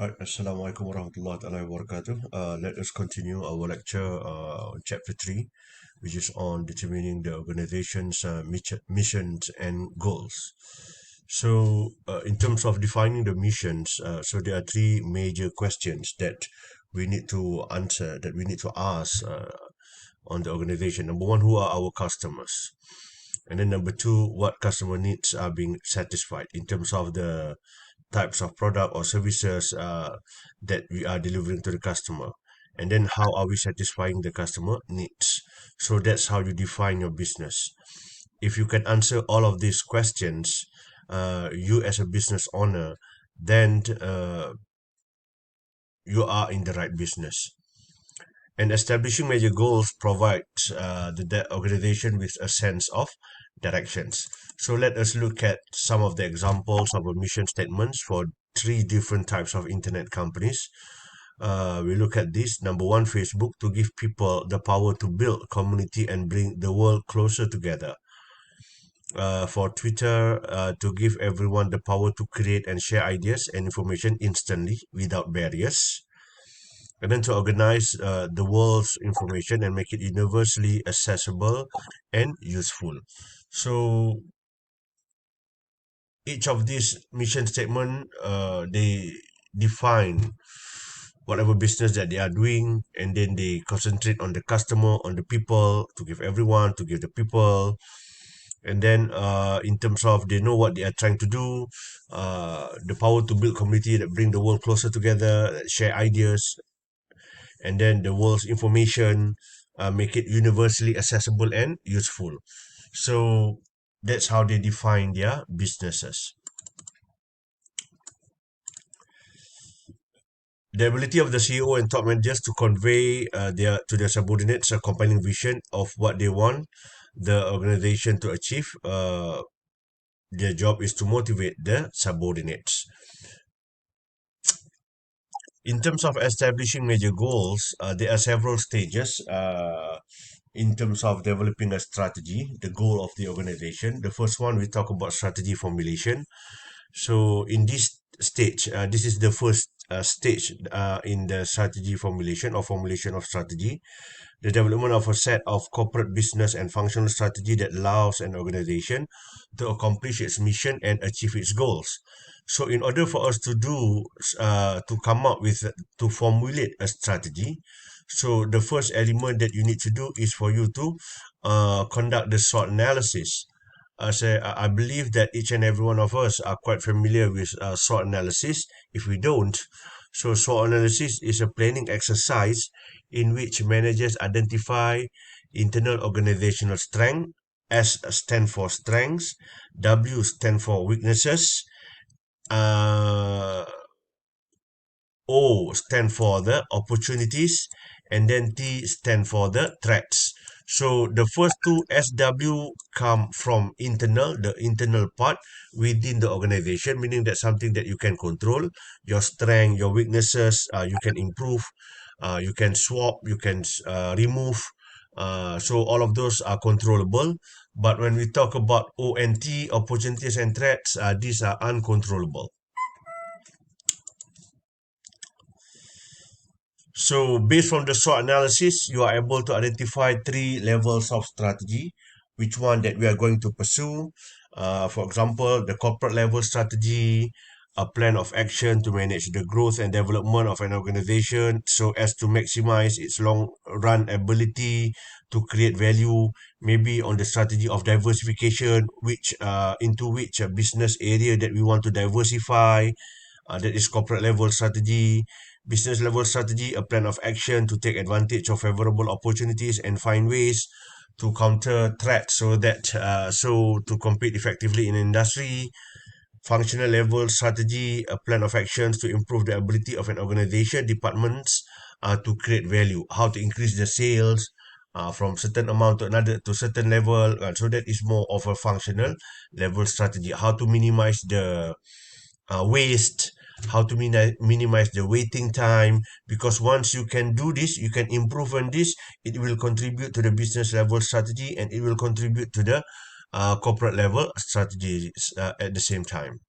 Assalamualaikum warahmatullahi taala wabarakatuh. Let us continue our lecture on chapter 3, which is on determining the organization's missions and goals. So, in terms of defining the missions, so there are three major questions that we need to answer, that we need to ask on the organization. Number one, who are our customers? And then number two, what customer needs are being satisfied in terms of the types of product or services that we are delivering to the customer. And then how are we satisfying the customer needs? So that's how you define your business. If you can answer all of these questions, you as a business owner, then you are in the right business. And establishing major goals provides the organization with a sense of directions. So let us look at some of the examples of a mission statements for three different types of internet companies. We look at this. Number one, Facebook, to give people the power to build community and bring the world closer together. For Twitter, to give everyone the power to create and share ideas and information instantly without barriers. And then to organize the world's information and make it universally accessible and useful. So each of these mission statement, they define whatever business that they are doing, and then they concentrate on the customer, on the people, to give everyone, to give the people. And then in terms of they know what they are trying to do, the power to build community that bring the world closer together, that share ideas, and then the world's information, make it universally accessible and useful. So that's how they define their businesses. The ability of the CEO and top managers to convey their subordinates a compelling vision of what they want the organization to achieve. Their job is to motivate the subordinates. In terms of establishing major goals, there are several stages in terms of developing a strategy, the goal of the organization. The first one, we talk about strategy formulation. So in this stage, this is the first stage in the strategy formulation or formulation of strategy, the development of a set of corporate business and functional strategy that allows an organization to accomplish its mission and achieve its goals. So in order for us to to come up with, to formulate a strategy, so the first element that you need to do is for you to conduct the SWOT analysis. I believe that each and every one of us are quite familiar with SWOT analysis. If we don't, so SWOT analysis is a planning exercise in which managers identify internal organizational strength. S stand for strengths, W stand for weaknesses, uh, O stand for the opportunities, and then T stand for the threats. So the first two SW come from internal, the internal part within the organization, meaning that something that you can control, your strength, your weaknesses, you can improve, you can swap, you can remove. So all of those are controllable. But when we talk about ONT, opportunities and threats, these are uncontrollable. So based on the SWOT analysis, you are able to identify three levels of strategy, which one that we are going to pursue. For example, the corporate level strategy, a plan of action to manage the growth and development of an organization so as to maximize its long run ability to create value, maybe on the strategy of diversification, which into which business area that we want to diversify, that is corporate level strategy. Business level strategy, a plan of action to take advantage of favorable opportunities and find ways to counter threats so to compete effectively in industry. Functional level strategy, a plan of actions to improve the ability of an organization, departments, to create value, how to increase the sales from certain amount to another to certain level. So that is more of a functional level strategy. How to minimize the waste, how to minimize the waiting time, because once you can do this, you can improve on this, it will contribute to the business level strategy and it will contribute to the corporate level strategies at the same time.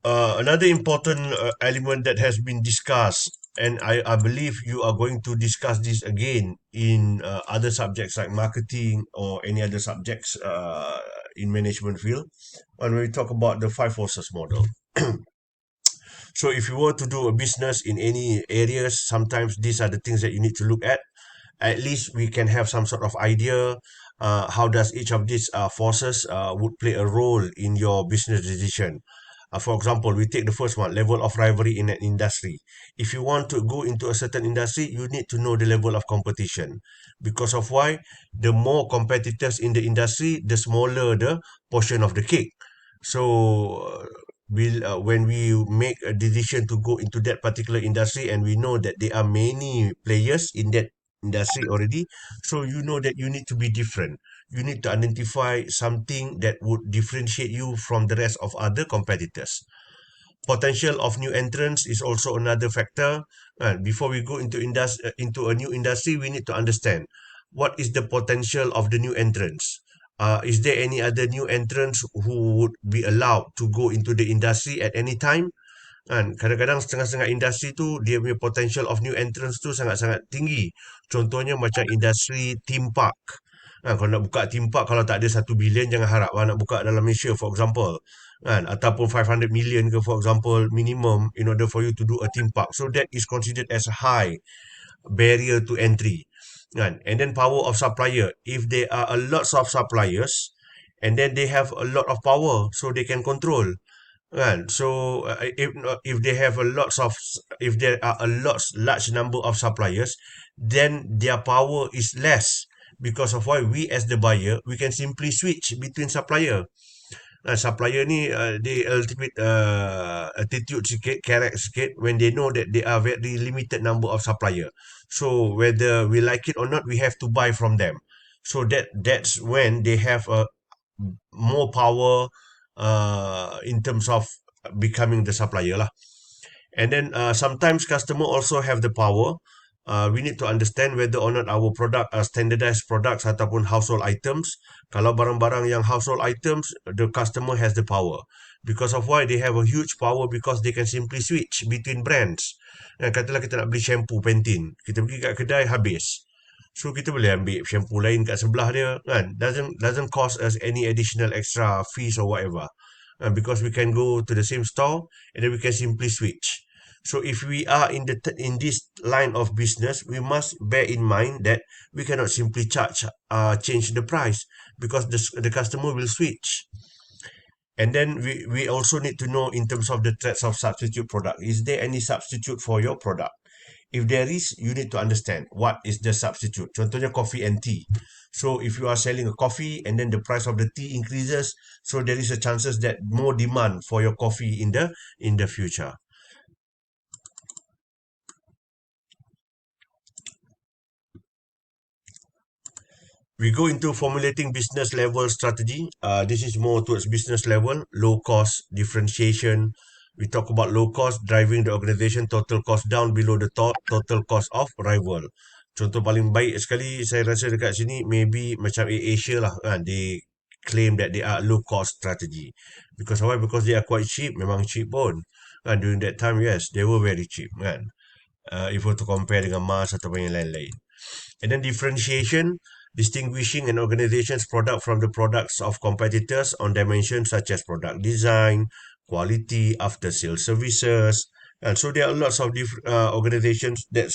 Another important element that has been discussed, and I believe you are going to discuss this again in other subjects like marketing or any other subjects in management field, when we talk about the five forces model. So if you were to do a business in any areas, sometimes these are the things that you need to look at least we can have some sort of idea how does each of these forces would play a role in your business decision. For example, we take the first one, level of rivalry in an industry. If you want to go into a certain industry, you need to know the level of competition. Because of why? The more competitors in the industry, the smaller the portion of the cake. So, when we make a decision to go into that particular industry and we know that there are many players in that industry already, so you know that you need to be different. You need to identify something that would differentiate you from the rest of other competitors. Potential of new entrants is also another factor. Before we go into a new industry, we need to understand what is the potential of the new entrants. Is there any other new entrants who would be allowed to go into the industry at any time? Kan kadang-kadang setengah-setengah industri tu dia punya potential of new entrants tu sangat-sangat tinggi. Contohnya macam industri theme park. Kalau nak buka theme park, kalau tak ada 1 bilion, jangan harap nak buka dalam Malaysia for example. Ataupun 500 million ke for example minimum in order for you to do a theme park. So that is considered as a high barrier to entry. And then power of supplier. If there are a lots of suppliers and then they have a lot of power so they can control. So if they have a lots of if there are a large number of suppliers, then their power is less. Because of why? We as the buyer, we can simply switch between supplier. Supplier ni they ultimate attitude sikit, carrot sikit when they know that they are very limited number of supplier. So whether we like it or not, we have to buy from them. So that's when they have a more power in terms of becoming the supplier lah. And then sometimes customer also have the power. We need to understand whether or not our product are standardized products ataupun household items. Kalau barang-barang yang household items, the customer has the power. Because of why? They have a huge power because they can simply switch between brands. Katalah kita nak beli shampoo Pantene. Kita pergi kat kedai habis. So kita boleh ambil shampoo lain kat sebelah dia kan. Doesn't cost us any additional extra fees or whatever. Because we can go to the same store and then we can simply switch. So if we are in this line of business, we must bear in mind that we cannot simply change the price because the customer will switch. And then we also need to know in terms of the threats of substitute product. Is there any substitute for your product? If there is, you need to understand what is the substitute. Contohnya coffee and tea. So if you are selling a coffee and then the price of the tea increases, so there is a chances that more demand for your coffee in the future. We go into formulating business level strategy. This is more towards business level, low cost, differentiation. We talk about low cost, driving the organization total cost down below the total cost of rival. Contoh paling baik sekali saya rasa dekat sini maybe macam Asia lah kan. They claim that they are low cost strategy. Because why? Because they are quite cheap. Memang cheap pun. Kan, during that time, yes, they were very cheap kan. If we to compare dengan Mars atau yang lain-lain. And then differentiation, distinguishing an organization's product from the products of competitors on dimensions such as product design, quality, after-sales services. And so there are lots of different organizations that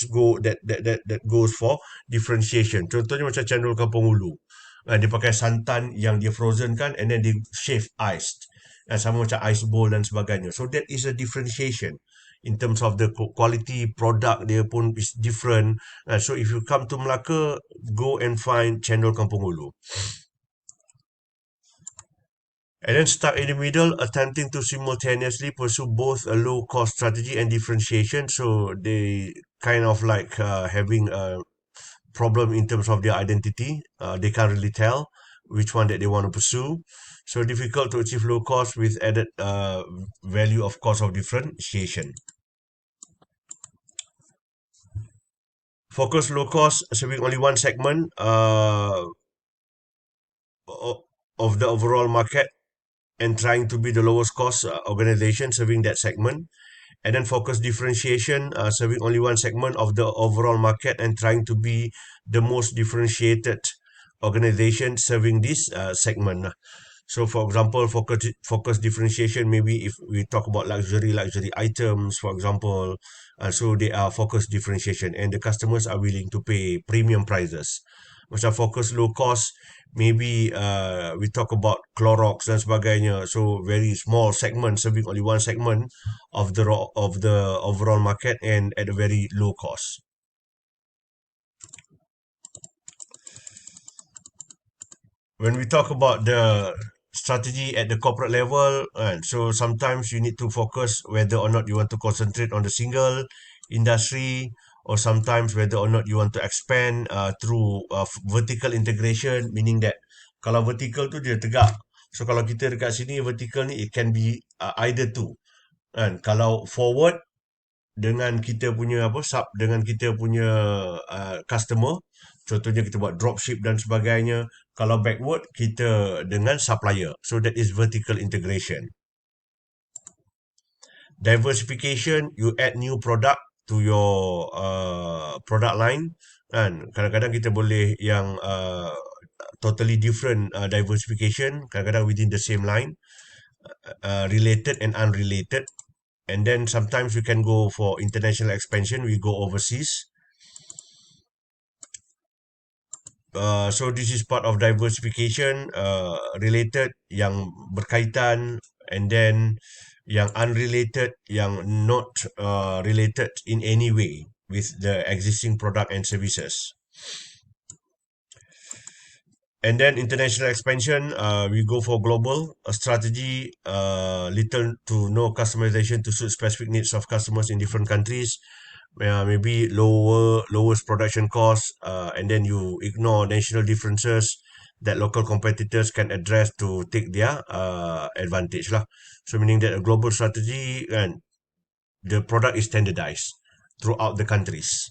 goes for differentiation. Contohnya macam Cendol Kampung Ulu. Dia pakai santan yang dia frozen kan and then they shave iced. Sama macam ice bowl dan sebagainya. So that is a differentiation in terms of the quality product dia pun is different. So if you come to Melaka, go and find Cendol Kampung Ulu. And then stuck in the middle, attempting to simultaneously pursue both a low cost strategy and differentiation. So they kind of like having a problem in terms of their identity. They can't really tell which one that they want to pursue. So difficult to achieve low cost with added value of cost of differentiation. Focus low cost, serving only one segment of the overall market. and trying to be the lowest cost organization serving that segment. And then focus differentiation, serving only one segment of the overall market and trying to be the most differentiated organization serving this segment. So, for example, focus differentiation. Maybe if we talk about luxury items, for example, so they are focus differentiation, and the customers are willing to pay premium prices. Macam focus low cost, maybe we talk about Clorox dan sebagainya. So very small segment, serving only one segment of the overall market and at a very low cost. When we talk about the strategy at the corporate level, so sometimes you need to focus whether or not you want to concentrate on the single industry, or sometimes whether or not you want to expand through vertical integration, meaning that kalau vertical tu dia tegak. So kalau kita dekat sini vertical ni, it can be either two. Kalau forward dengan kita punya sub dengan kita punya customer, contohnya kita buat dropship dan sebagainya. Kalau backward, kita dengan supplier. So that is vertical integration. Diversification, you add new product to your product line, kan. Kadang-kadang kita boleh yang totally different diversification, kadang-kadang within the same line, related and unrelated. And then sometimes we can go for international expansion, we go overseas. So this is part of diversification, related yang berkaitan, and then yang unrelated, yang not related in any way with the existing product and services. And then international expansion, we go for global strategy, little to no customization to suit specific needs of customers in different countries. Maybe lowest production cost, and then you ignore national differences that local competitors can address to take their advantage lah. So meaning that a global strategy, and the product is standardized throughout the countries.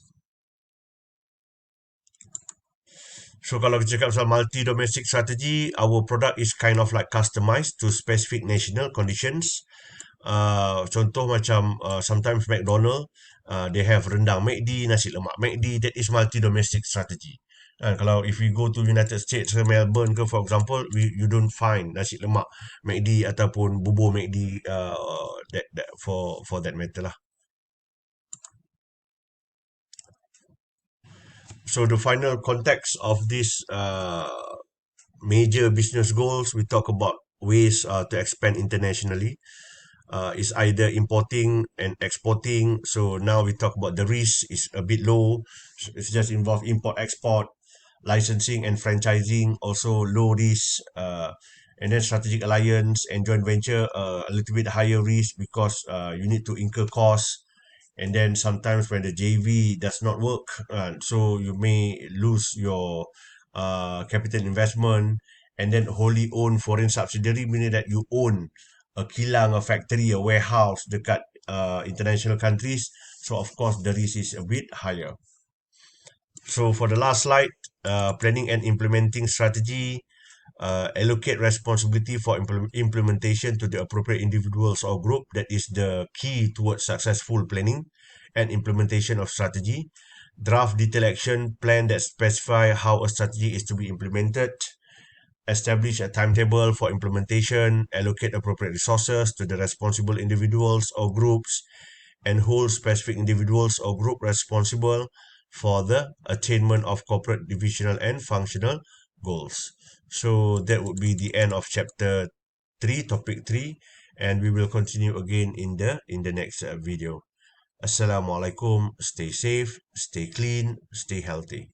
So kalau kita cakap pasal multi-domestic strategy, our product is kind of like customized to specific national conditions. Contoh macam sometimes McDonald, they have rendang McD, nasi lemak McD. That is multi-domestic strategy. Kalau if we go to United States, Melbourne ke, for example, you don't find nasi lemak McD ataupun bubur McD, that for that matter lah. So the final context of this major business goals, we talk about ways to expand internationally. Is either importing and exporting. So now we talk about the risk is a bit low. It's just involve import, export, licensing and franchising, also low risk. And then strategic alliance and joint venture, a little bit higher risk because you need to incur costs. And then sometimes when the JV does not work, so you may lose your capital investment. And then wholly owned foreign subsidiary, meaning that you own a kilang, a factory, a warehouse dekat international countries. So of course the risk is a bit higher. So for the last slide, planning and implementing strategy, allocate responsibility for implementation to the appropriate individuals or group. That is the key towards successful planning and implementation of strategy. Draft detailed action plan that specify how a strategy is to be implemented. Establish a timetable for implementation, allocate appropriate resources to the responsible individuals or groups, and hold specific individuals or group responsible for the attainment of corporate divisional and functional goals. So that would be the end of chapter 3, topic 3, and we will continue again in the next video. Assalamualaikum, stay safe, stay clean, stay healthy.